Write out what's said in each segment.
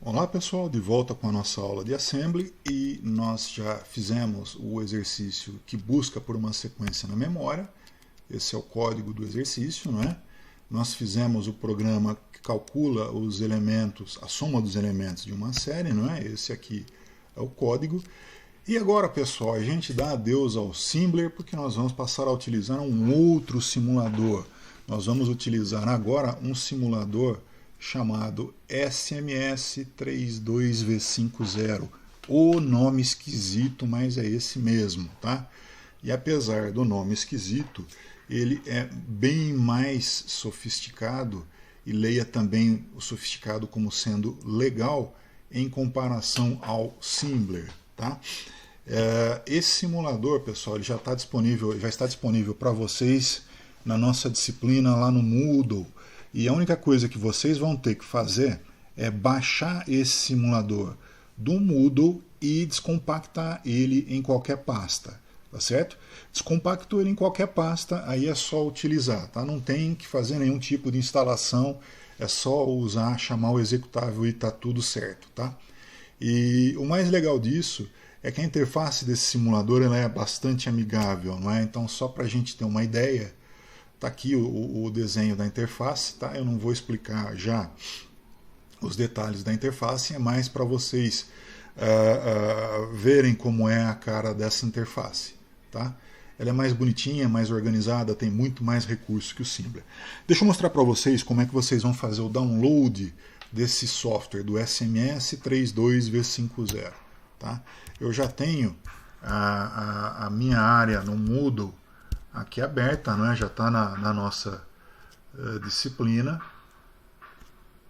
Olá pessoal, de volta com a nossa aula de Assembly e nós já fizemos o exercício que busca por uma sequência na memória. Esse é o código do exercício, não é? Nós fizemos o programa que calcula os elementos, a soma dos elementos de uma série, não é? Esse aqui é o código. E agora pessoal, a gente dá adeus ao Assembler porque nós vamos passar a utilizar um outro simulador. Nós vamos utilizar agora um simulador chamado SMS32V50. O nome esquisito, mas é esse mesmo, tá? E apesar do nome esquisito, ele é bem mais sofisticado, e leia também o sofisticado como sendo legal em comparação ao Assembler, tá? Esse simulador, pessoal, ele já está disponível para vocês na nossa disciplina lá no Moodle. E a única coisa que vocês vão ter que fazer é baixar esse simulador do Moodle e descompactar ele em qualquer pasta, tá certo? Descompactou ele em qualquer pasta, aí é só utilizar, tá? Não tem que fazer nenhum tipo de instalação, é só usar, chamar o executável e tá tudo certo, tá? E o mais legal disso é que a interface desse simulador ela é bastante amigável, não é? Então, só para a gente ter uma ideia, está aqui o desenho da interface, tá? Eu não vou explicar já os detalhes da interface, é mais para vocês verem como é a cara dessa interface, tá? Ela é mais bonitinha, mais organizada, tem muito mais recursos que o Assembler. Deixa eu mostrar para vocês como é que vocês vão fazer o download desse software, do SMS32V50, tá? Eu já tenho a minha área no Moodle aqui aberta, não é? Já está na nossa disciplina,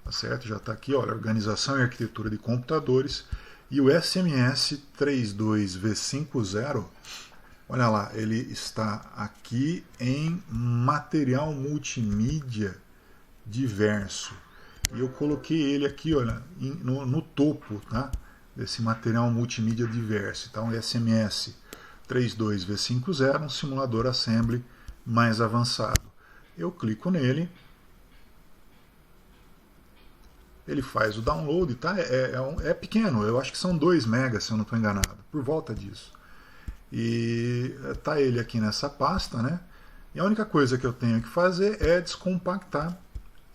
tá certo? Já está aqui, olha, Organização e Arquitetura de Computadores, e o SMS32V50, olha lá, ele está aqui em Material Multimídia Diverso, e eu coloquei ele aqui, olha, no topo, tá? Desse Material Multimídia Diverso, então SMS 32V50, um simulador Assembly mais avançado. Eu clico nele, ele faz o download, tá? É pequeno, eu acho que são 2 megas, se eu não estou enganado, por volta disso. E tá ele aqui nessa pasta, né? E a única coisa que eu tenho que fazer é descompactar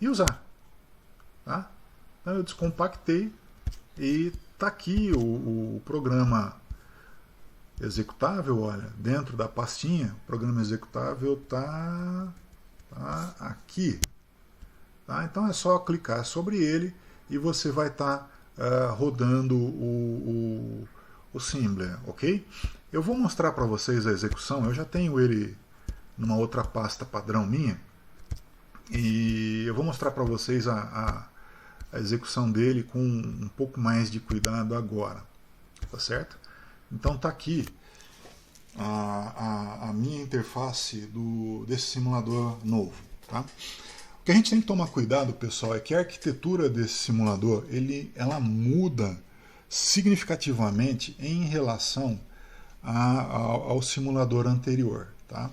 e usar, tá? Então eu descompactei e tá aqui o programa executável, olha, dentro da pastinha, o programa executável tá aqui. Tá? Então é só clicar sobre ele e você vai estar rodando o Assembler, ok? Eu vou mostrar para vocês a execução, eu já tenho ele numa outra pasta padrão minha, e eu vou mostrar para vocês a execução dele com um pouco mais de cuidado agora, tá certo? Então está aqui a minha interface desse simulador novo. Tá? O que a gente tem que tomar cuidado, pessoal, é que a arquitetura desse simulador ela muda significativamente em relação ao simulador anterior. Tá?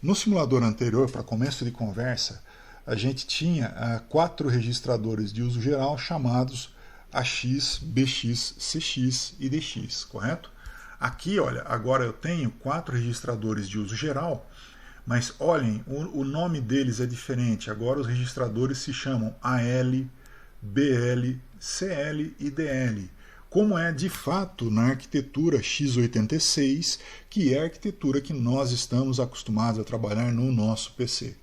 No simulador anterior, para começo de conversa, a gente tinha 4 registradores de uso geral chamados AX, BX, CX e DX, correto? Aqui, olha, agora eu tenho 4 registradores de uso geral, mas olhem, o nome deles é diferente. Agora os registradores se chamam AL, BL, CL e DL, como é de fato na arquitetura x86, que é a arquitetura que nós estamos acostumados a trabalhar no nosso PC,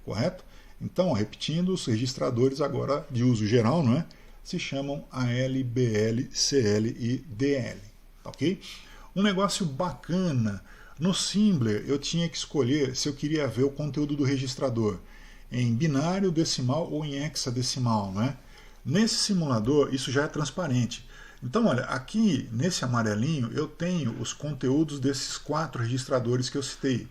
correto? Então, repetindo, os registradores agora de uso geral, não é? Se chamam AL, BL, CL e DL, ok? Um negócio bacana, no Assembler eu tinha que escolher se eu queria ver o conteúdo do registrador em binário, decimal ou em hexadecimal, né? Nesse simulador isso já é transparente. Então, olha, aqui nesse amarelinho eu tenho os conteúdos desses 4 registradores que eu citei.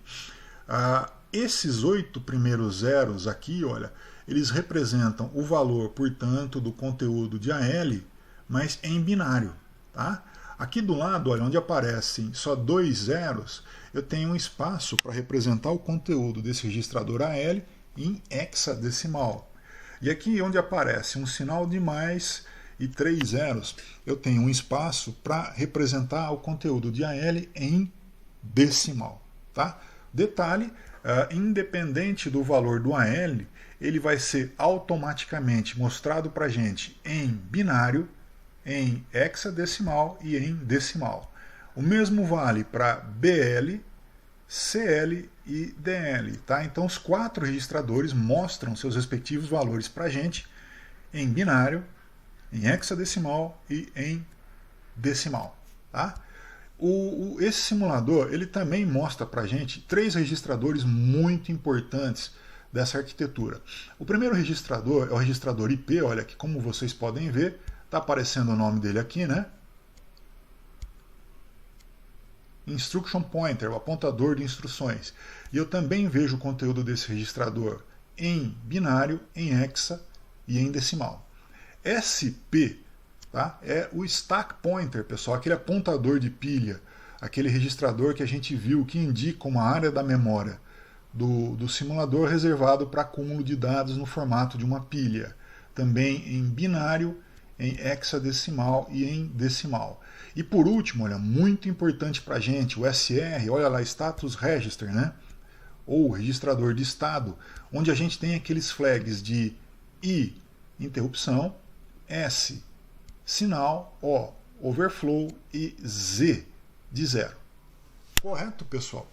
Esses 8 primeiros zeros aqui, olha, eles representam o valor, portanto, do conteúdo de AL, mas em binário, tá? Aqui do lado, olha, onde aparecem só 2 zeros, eu tenho um espaço para representar o conteúdo desse registrador AL em hexadecimal. E aqui onde aparece um sinal de mais e 3 zeros, eu tenho um espaço para representar o conteúdo de AL em decimal. Tá? Detalhe, independente do valor do AL, ele vai ser automaticamente mostrado para a gente em binário, em hexadecimal e em decimal. O mesmo vale para BL, CL e DL. Tá? Então os 4 registradores mostram seus respectivos valores para a gente em binário, em hexadecimal e em decimal. Tá? Esse simulador ele também mostra para a gente 3 registradores muito importantes dessa arquitetura. O primeiro registrador é o registrador IP, olha aqui, como vocês podem ver, está aparecendo o nome dele aqui, né? Instruction Pointer, o apontador de instruções. E eu também vejo o conteúdo desse registrador em binário, em hexa e em decimal. SP, tá? É o Stack Pointer, pessoal, aquele apontador de pilha, aquele registrador que a gente viu que indica uma área da memória do simulador reservado para acúmulo de dados no formato de uma pilha. Também em binário, em hexadecimal e em decimal. E por último, olha, muito importante para a gente, o SR, olha lá, Status Register, né? Ou registrador de estado, onde a gente tem aqueles flags de I, interrupção, S, sinal, O, overflow e Z, de zero. Correto, pessoal?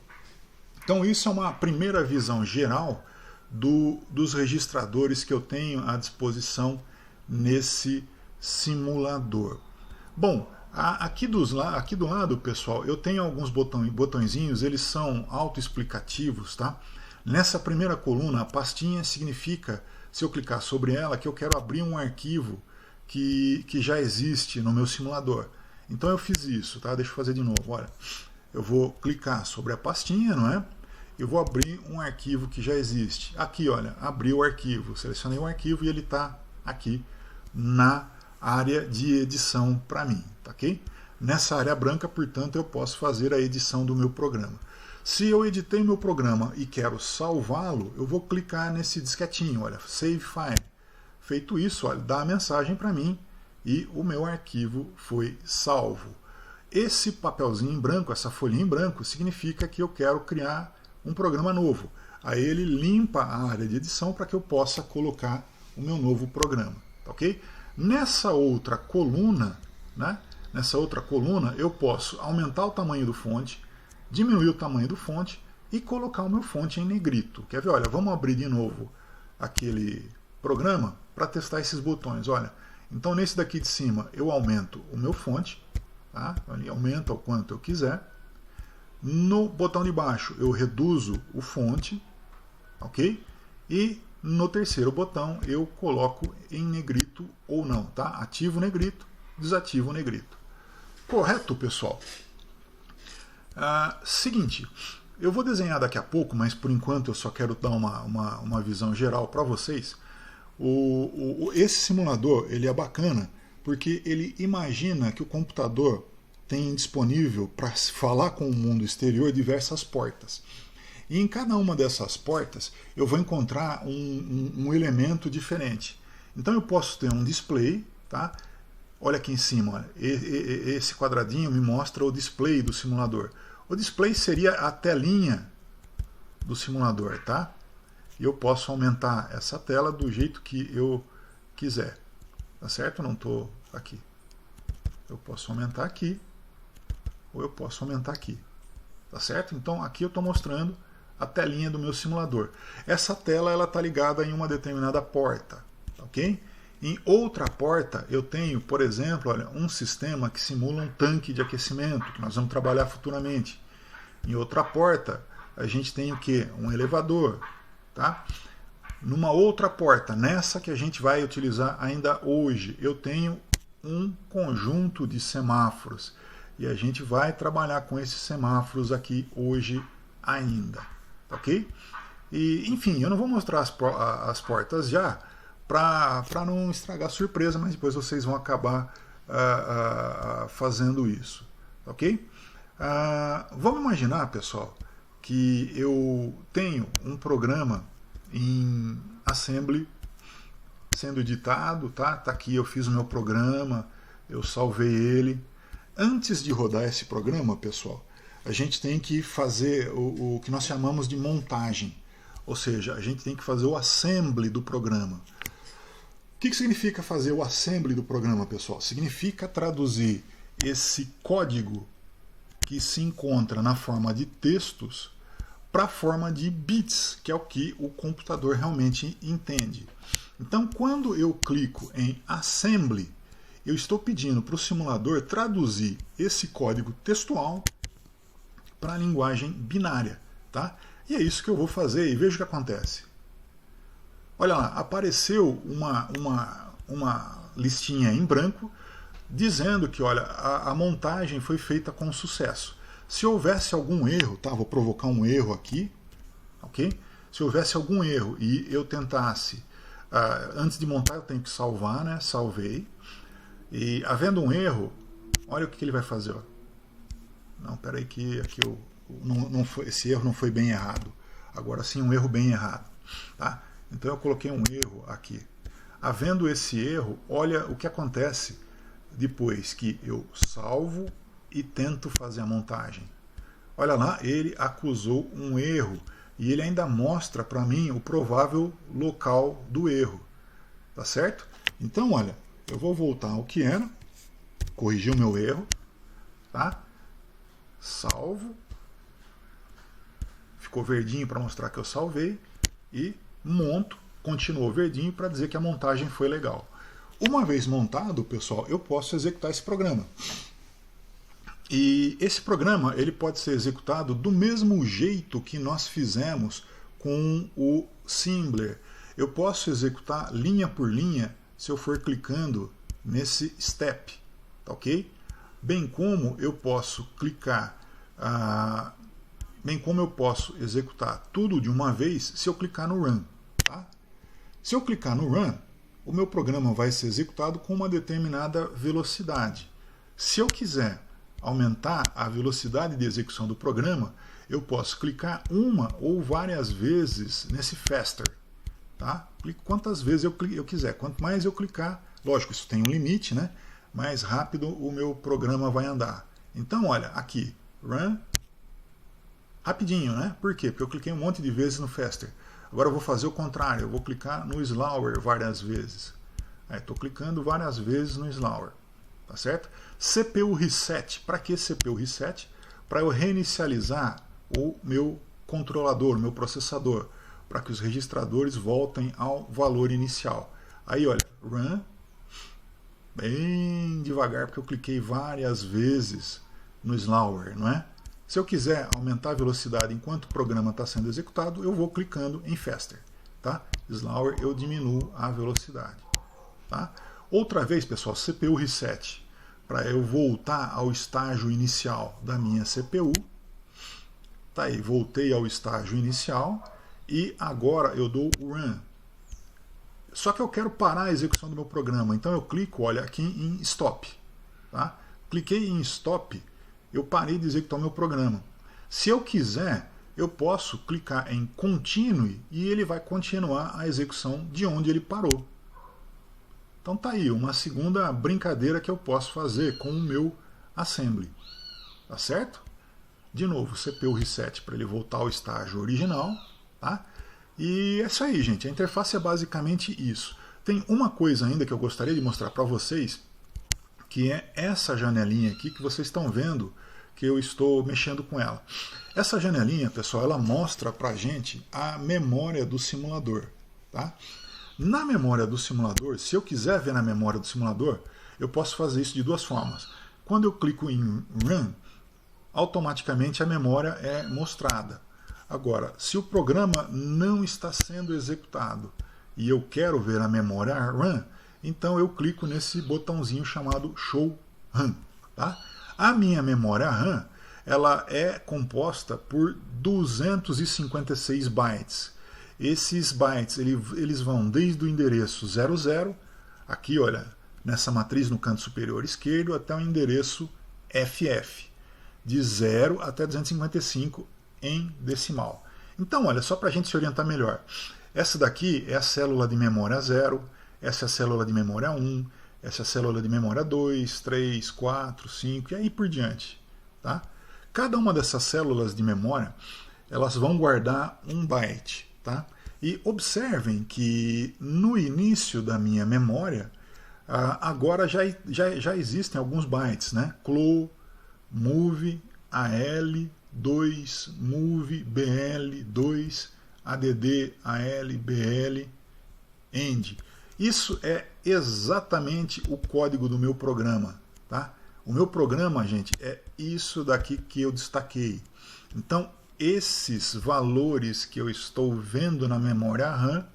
Então isso é uma primeira visão geral dos registradores que eu tenho à disposição nesse simulador. Bom, aqui do lado, pessoal, eu tenho alguns botõezinhos, eles são autoexplicativos, tá? Nessa primeira coluna, a pastinha significa, se eu clicar sobre ela, que eu quero abrir um arquivo que já existe no meu simulador. Então eu fiz isso, tá? Deixa eu fazer de novo, olha. Eu vou clicar sobre a pastinha, não é? Eu vou abrir um arquivo que já existe. Aqui, olha, abri o arquivo. Selecionei o arquivo e ele está aqui na área de edição para mim, tá ok? Nessa área branca, portanto, eu posso fazer a edição do meu programa. Se eu editei meu programa e quero salvá-lo, eu vou clicar nesse disquetinho, olha, Save File. Feito isso, olha, dá a mensagem para mim e o meu arquivo foi salvo. Esse papelzinho em branco, essa folhinha em branco, significa que eu quero criar um programa novo. Aí ele limpa a área de edição para que eu possa colocar o meu novo programa, tá ok? Nessa outra coluna, né? Nessa outra coluna, eu posso aumentar o tamanho do fonte, diminuir o tamanho do fonte e colocar o meu fonte em negrito. Quer ver? Olha, vamos abrir de novo aquele programa para testar esses botões. Olha, então nesse daqui de cima eu aumento o meu fonte, tá? Ele aumenta o quanto eu quiser. No botão de baixo eu reduzo o fonte, ok? E no terceiro botão eu coloco em negrito ou não, tá? Ativo o negrito, desativo o negrito. Correto, pessoal? Seguinte, eu vou desenhar daqui a pouco, mas por enquanto eu só quero dar uma visão geral para vocês. Esse simulador ele é bacana porque ele imagina que o computador tem disponível para falar com o mundo exterior diversas portas. E em cada uma dessas portas eu vou encontrar um elemento diferente. Então eu posso ter um display, tá? Olha aqui em cima, olha, esse quadradinho me mostra o display do simulador. O display seria a telinha do simulador, tá? E eu posso aumentar essa tela do jeito que eu quiser, tá certo? Não estou aqui. Eu posso aumentar aqui, ou eu posso aumentar aqui, tá certo? Então aqui eu estou mostrando a telinha do meu simulador. Essa tela ela está ligada em uma determinada porta, ok? Em outra porta eu tenho, por exemplo, olha, um sistema que simula um tanque de aquecimento, que nós vamos trabalhar futuramente. Em outra porta a gente tem o que? Um elevador, tá? Numa outra porta, nessa que a gente vai utilizar ainda hoje, eu tenho um conjunto de semáforos. E a gente vai trabalhar com esses semáforos aqui hoje ainda, ok? E, enfim, eu não vou mostrar as portas já, para não estragar a surpresa, mas depois vocês vão acabar fazendo isso, ok? Vamos imaginar, pessoal, que eu tenho um programa em Assembly sendo editado, tá? Tá aqui, eu fiz o meu programa, eu salvei ele. Antes de rodar esse programa, pessoal, a gente tem que fazer o que nós chamamos de montagem. Ou seja, a gente tem que fazer o assembly do programa. O que significa fazer o assembly do programa, pessoal? Significa traduzir esse código que se encontra na forma de textos para a forma de bits, que é o que o computador realmente entende. Então, quando eu clico em Assembly, eu estou pedindo para o simulador traduzir esse código textual para a linguagem binária, tá? E é isso que eu vou fazer e veja o que acontece. Olha lá, apareceu uma listinha em branco dizendo que, olha, a montagem foi feita com sucesso. Se houvesse algum erro, tá? Vou provocar um erro aqui, ok? Se houvesse algum erro e eu tentasse, antes de montar eu tenho que salvar, né? Salvei. E havendo um erro, olha o que ele vai fazer, ó. Não, peraí que aqui esse erro não foi bem errado. Agora sim, um erro bem errado, tá? Então eu coloquei um erro aqui. Havendo esse erro, olha o que acontece depois que eu salvo e tento fazer a montagem. Olha lá, ele acusou um erro e ele ainda mostra para mim o provável local do erro, tá certo? Então, olha, eu vou voltar ao que era, corrigir o meu erro, tá? Salvo, ficou verdinho para mostrar que eu salvei e monto, continuou verdinho para dizer que a montagem foi legal. Uma vez montado, pessoal, eu posso executar esse programa. E esse programa ele pode ser executado do mesmo jeito que nós fizemos com o Assembler. Eu posso executar linha por linha se eu for clicando nesse step, tá ok? Bem como eu posso clicar, bem como eu posso executar tudo de uma vez se eu clicar no Run. Tá? Se eu clicar no Run, o meu programa vai ser executado com uma determinada velocidade. Se eu quiser aumentar a velocidade de execução do programa, eu posso clicar uma ou várias vezes nesse Faster. Tá? Clico quantas vezes eu quiser. Quanto mais eu clicar, lógico, isso tem um limite, né? Mais rápido o meu programa vai andar. Então, olha, aqui, Run, rapidinho, né? Por quê? Porque eu cliquei um monte de vezes no Faster. Agora eu vou fazer o contrário, eu vou clicar no Slower várias vezes. Estou clicando várias vezes no Slower, tá certo? CPU Reset, para que CPU Reset? Para eu reinicializar o meu controlador, o meu processador, para que os registradores voltem ao valor inicial. Aí, olha, Run, bem devagar, porque eu cliquei várias vezes no Slower, não é? Se eu quiser aumentar a velocidade enquanto o programa está sendo executado, eu vou clicando em Faster. Tá? Slower, eu diminuo a velocidade. Tá? Outra vez, pessoal, CPU Reset, para eu voltar ao estágio inicial da minha CPU. Tá aí, voltei ao estágio inicial e agora eu dou Run. Só que eu quero parar a execução do meu programa, então eu clico, olha, aqui em Stop. Tá? Cliquei em Stop, eu parei de executar o meu programa. Se eu quiser, eu posso clicar em Continue e ele vai continuar a execução de onde ele parou. Então tá aí, uma segunda brincadeira que eu posso fazer com o meu Assembly. Tá certo? De novo, CPU Reset para ele voltar ao estágio original. Tá? E é isso aí, gente. A interface é basicamente isso. Tem uma coisa ainda que eu gostaria de mostrar para vocês, que é essa janelinha aqui que vocês estão vendo que eu estou mexendo com ela. Essa janelinha, pessoal, ela mostra para a gente a memória do simulador. Tá? Na memória do simulador, se eu quiser ver na memória do simulador, eu posso fazer isso de duas formas. Quando eu clico em Run, automaticamente a memória é mostrada. Agora, se o programa não está sendo executado e eu quero ver a memória Run, então eu clico nesse botãozinho chamado Show Run. Tá? A minha memória RAM ela é composta por 256 bytes. Esses bytes eles vão desde o endereço 00, aqui olha, nessa matriz no canto superior esquerdo, até o endereço FF, de 0 até 255 em decimal. Então, olha, só para a gente se orientar melhor, essa daqui é a célula de memória 0, essa é a célula de memória 1, essa é a célula de memória 2, 3, 4, 5 e aí por diante. Tá? Cada uma dessas células de memória, elas vão guardar 1 byte. Tá? E observem que no início da minha memória, agora já existem alguns bytes, né? CLO, MOV, AL, 2, MOV, BL, 2, ADD, AL, BL, END. Isso é exatamente o código do meu programa. Tá? O meu programa, gente, é isso daqui que eu destaquei. Então, esses valores que eu estou vendo na memória RAM,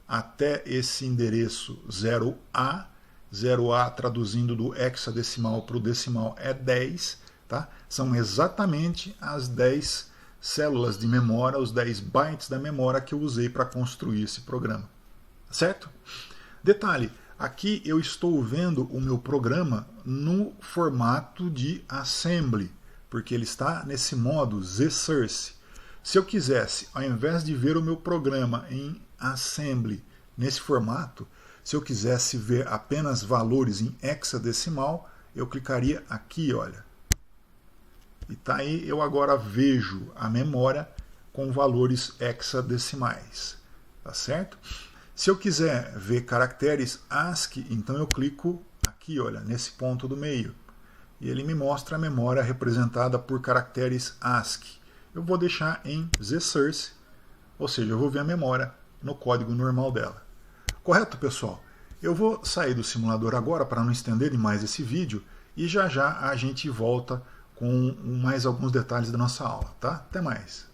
até esse endereço 0A, 0A traduzindo do hexadecimal para o decimal é 10, tá? São exatamente as 10 células de memória, os 10 bytes da memória que eu usei para construir esse programa. Certo? Detalhe, aqui eu estou vendo o meu programa no formato de assembly, porque ele está nesse modo zsource. Se eu quisesse, ao invés de ver o meu programa em assembly nesse formato, se eu quisesse ver apenas valores em hexadecimal, eu clicaria aqui, olha. E tá aí, eu agora vejo a memória com valores hexadecimais. Tá certo? Se eu quiser ver caracteres ASCII, então eu clico aqui, olha, nesse ponto do meio. E ele me mostra a memória representada por caracteres ASCII. Eu vou deixar em zsource, ou seja, eu vou ver a memória no código normal dela. Correto, pessoal? Eu vou sair do simulador agora para não estender demais esse vídeo e já já a gente volta com mais alguns detalhes da nossa aula, tá? Até mais!